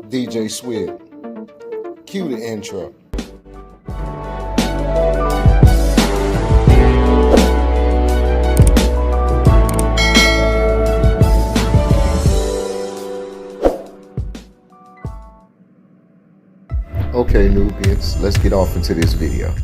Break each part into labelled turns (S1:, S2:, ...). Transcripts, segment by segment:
S1: DJ Swig, cue the intro. Okay, Nubians, let's get off into this video.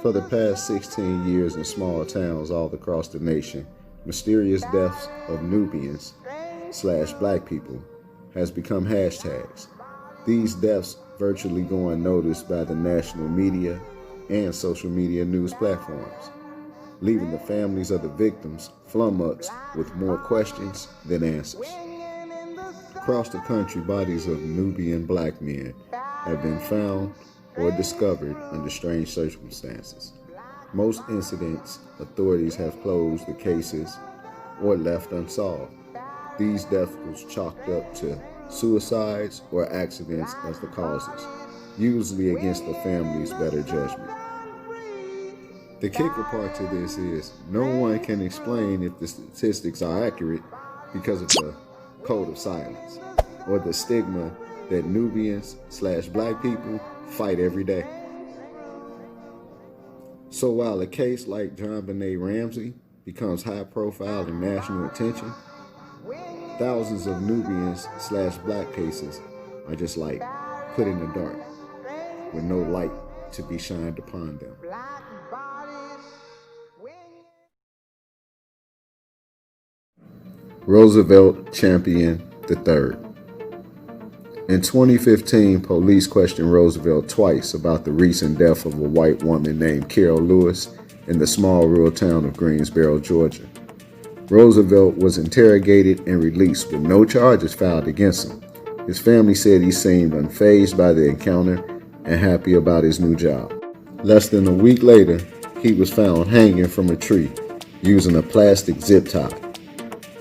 S1: For the past 16 years in small towns all across the nation, mysterious deaths of Nubians / black people has become hashtags. These deaths virtually go unnoticed by the national media and social media news platforms, leaving the families of the victims flummoxed with more questions than answers. Across the country, bodies of Nubian black men have been found or discovered under strange circumstances. Most incidents, authorities have closed the cases or left unsolved. These deaths was chalked up to suicides or accidents as the causes, usually against the family's better judgment. The kicker part to this is no one can explain if the statistics are accurate because of the code of silence or the stigma that Nubians / black people fight every day. So while a case like John Benet Ramsey becomes high profile and national attention, thousands of Nubians / black cases are just like put in the dark with no light to be shined upon them. Roosevelt Champion III. In 2015, police questioned Roosevelt twice about the recent death of a white woman named Carol Lewis in the small rural town of Greensboro, Georgia. Roosevelt was interrogated and released with no charges filed against him. His family said he seemed unfazed by the encounter and happy about his new job. Less than a week later, he was found hanging from a tree using a plastic zip tie.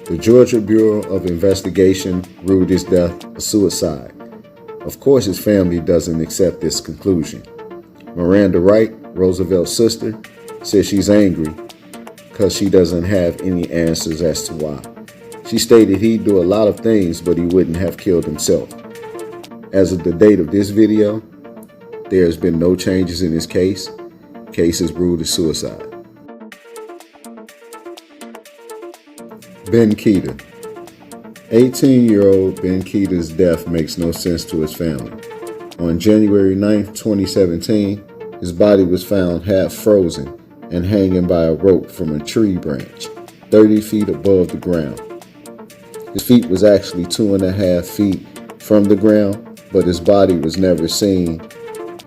S1: The Georgia Bureau of Investigation ruled his death a suicide. Of course, his family doesn't accept this conclusion. Miranda Wright, Roosevelt's sister, says she's angry because she doesn't have any answers as to why. She stated he'd do a lot of things, but he wouldn't have killed himself. As of the date of this video, there has been no changes in his case. Case is ruled as suicide. Ben Keita. 18-year-old Ben Keita's death makes no sense to his family. On January 9, 2017, his body was found half frozen and hanging by a rope from a tree branch, 30 feet above the ground. His feet was actually 2.5 feet from the ground, but his body was never seen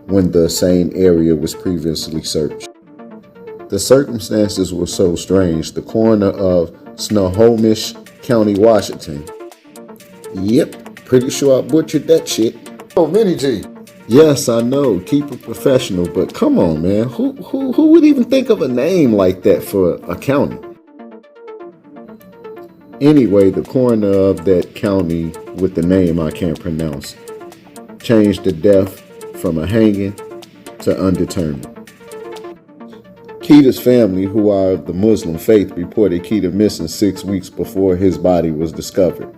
S1: when the same area was previously searched. The circumstances were so strange, the coroner of Snohomish County, Washington. Yep, pretty sure I butchered that shit. Oh, Mini G. Yes, I know, keep it professional, but come on, man. Who would even think of a name like that for a county? Anyway, the coroner of that county with the name I can't pronounce changed the death from a hanging to undetermined. Keita's family, who are of the Muslim faith, reported Keita missing 6 weeks before his body was discovered.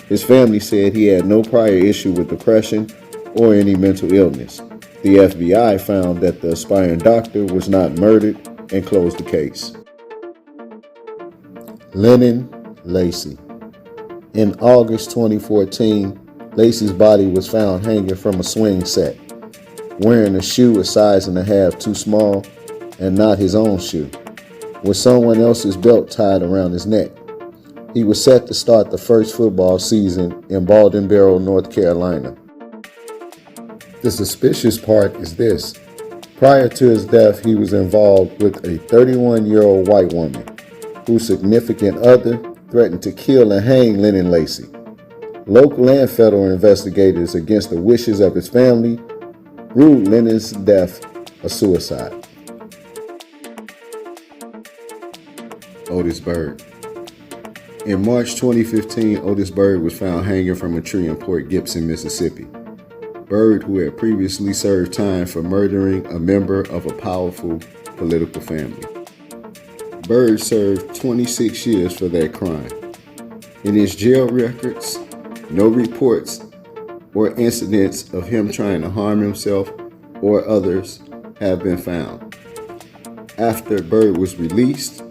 S1: His family said he had no prior issue with depression or any mental illness. The FBI found that the aspiring doctor was not murdered and closed the case. Lennon Lacy. In August 2014, Lacy's body was found hanging from a swing set, wearing a shoe a size and a half too small and not his own shoe, with someone else's belt tied around his neck. He was set to start the first football season in Baldenboro, North Carolina. The suspicious part is this. Prior to his death, he was involved with a 31-year-old white woman whose significant other threatened to kill and hang Lennon Lacy. Local and federal investigators, against the wishes of his family, ruled Lennon's death a suicide. Otis Bird. In March 2015, Otis Byrd was found hanging from a tree in Port Gibson, Mississippi. Byrd, who had previously served time for murdering a member of a powerful political family. Byrd served 26 years for that crime. In his jail records, no reports or incidents of him trying to harm himself or others have been found. After Byrd was released,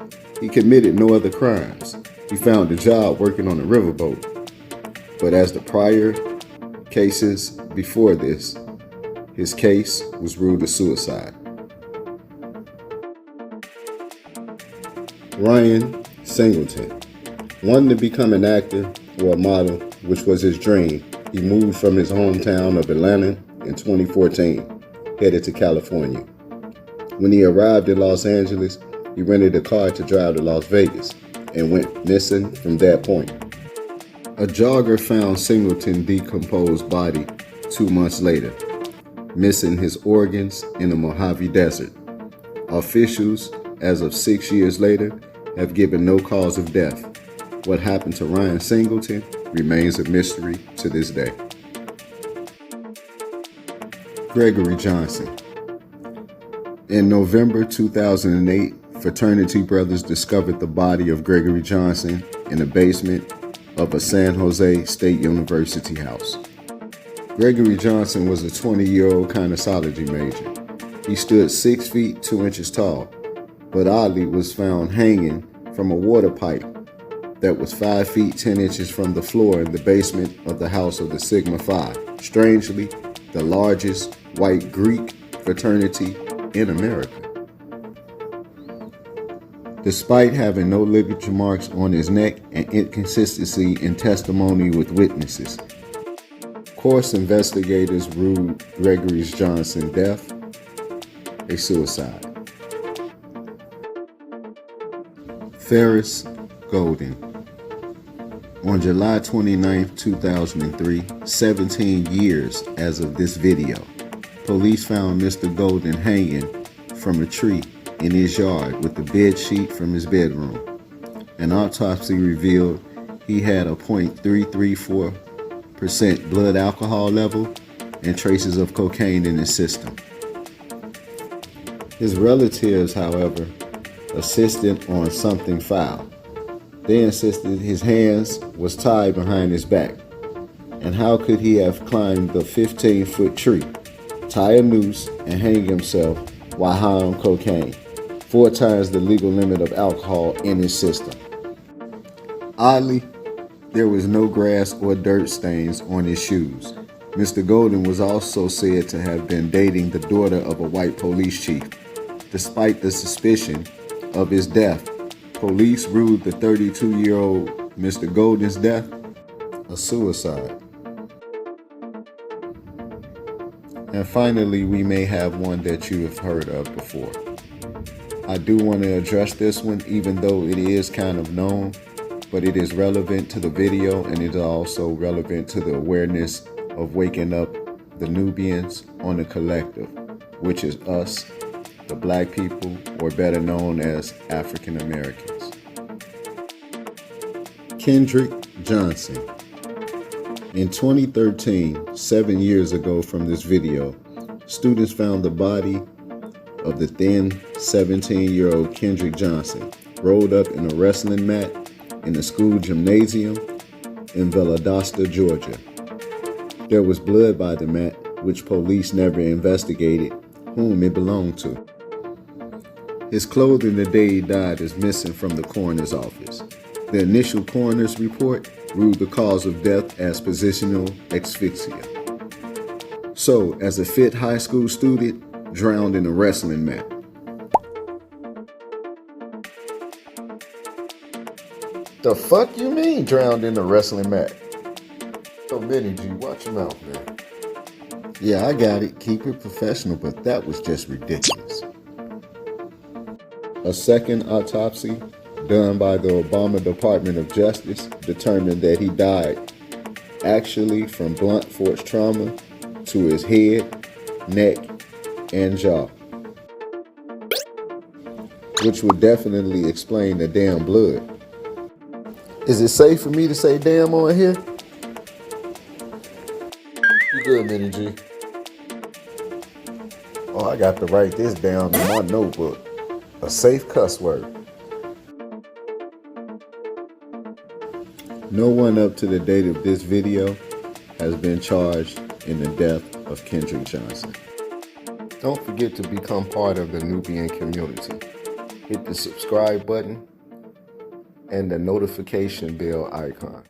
S1: he committed no other crimes. He found a job working on a riverboat. But as the prior cases before this, his case was ruled a suicide. Ryan Singleton. Wanting to become an actor or a model, which was his dream, he moved from his hometown of Atlanta in 2014, headed to California. When he arrived in Los Angeles, he rented a car to drive to Las Vegas and went missing from that point. A jogger found Singleton's decomposed body 2 months later, missing his organs in the Mojave Desert. Officials, as of 6 years later, have given no cause of death. What happened to Ryan Singleton remains a mystery to this day. Gregory Johnson. In November 2008, fraternity brothers discovered the body of Gregory Johnson in the basement of a San Jose State University house. Gregory Johnson was a 20-year-old kinesiology major. He stood 6 feet 2 inches tall, but oddly was found hanging from a water pipe that was 5 feet 10 inches from the floor in the basement of the house of the Sigma Phi, strangely, the largest white Greek fraternity in America. Despite having no ligature marks on his neck and inconsistency in testimony with witnesses, course investigators ruled Gregory Johnson's death a suicide. Ferris Golden. On July 29, 2003, 17 years as of this video, police found Mr. Golden hanging from a tree in his yard with the bed sheet from his bedroom. An autopsy revealed he had a 0.334% blood alcohol level and traces of cocaine in his system. His relatives, however, insisted on something foul. They insisted his hands was tied behind his back. And how could he have climbed the 15-foot tree, tie a noose, and hang himself while high on cocaine, 4 times the legal limit of alcohol in his system? Oddly, there was no grass or dirt stains on his shoes. Mr. Golden was also said to have been dating the daughter of a white police chief. Despite the suspicion of his death, police ruled the 32-year-old Mr. Golden's death a suicide. And finally, we may have one that you have heard of before. I do want to address this one, even though it is kind of known, but it is relevant to the video and it is also relevant to the awareness of waking up the Nubians on the collective, which is us, the black people, or better known as African Americans. Kendrick Johnson. In 2013, 7 years ago from this video, students found the body of the then 17-year-old Kendrick Johnson rolled up in a wrestling mat in a school gymnasium in Valdosta, Georgia. There was blood by the mat, which police never investigated whom it belonged to. His clothing the day he died is missing from the coroner's office. The initial coroner's report ruled the cause of death as positional asphyxia. So, as a fit high school student, drowned in a wrestling mat. The fuck you mean drowned in a wrestling mat? Yo, Benny G, watch your mouth, man. Yeah, I got it. Keep it professional, but that was just ridiculous. A second autopsy done by the Obama Department of Justice determined that he died actually from blunt force trauma to his head, neck, and jaw, which would definitely explain the damn blood. Is it safe for me to say damn on here? You good, Minnie G? Oh, I got to write this down in my notebook. A safe cuss word. No one up to the date of this video has been charged in the death of Kendrick Johnson. Don't forget to become part of the Nubian community. Hit the subscribe button and the notification bell icon.